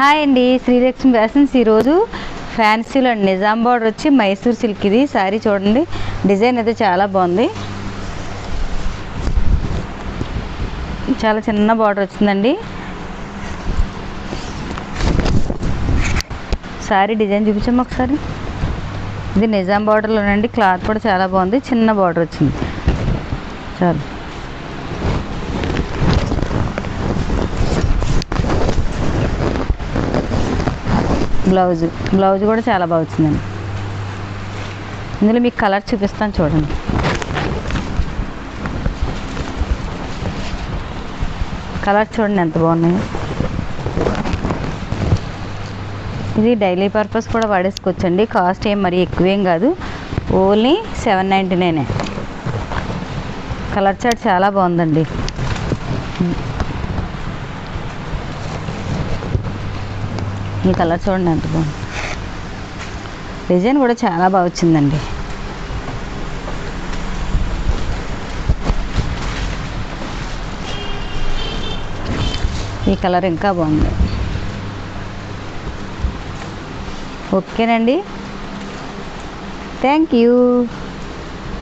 Hi అండి, Srilakshmi fashions. ఈరోజు ఫ్యాన్సీలో Nizam border వచ్చి మైసూర్ సిల్క్. ఇది శారీ చూడండి, డిజైన్ అయితే చాలా బాగుంది. చాలా చిన్న బార్డర్ వచ్చిందండి. శారీ డిజైన్ చూపించాము ఒకసారి. ఇది నిజాం బార్డర్లోనండి. క్లాత్ కూడా చాలా బాగుంది, చిన్న బార్డర్ వచ్చింది. చాలు. బ్లౌజ్ కూడా చాలా బాగా వచ్చిందండి. ఇందులో మీకు కలర్ చూపిస్తాను చూడండి. కలర్ చూడండి ఎంత బాగున్నాయో. ఇది డైలీ పర్పస్ కూడా వాడేసుకోవచ్చండి. కాస్ట్ ఏం మరి ఎక్కువేం కాదు, ఓన్లీ 799. కలర్ చార్ట్ చాలా బాగుందండి. ఈ కలర్ చూడండి ఎంత బాగుంది. డిజైన్ కూడా చాలా బాగా వచ్చిందండి. ఈ కలర్ ఇంకా బాగుంది. ఓకేనండి, థ్యాంక్ యూ.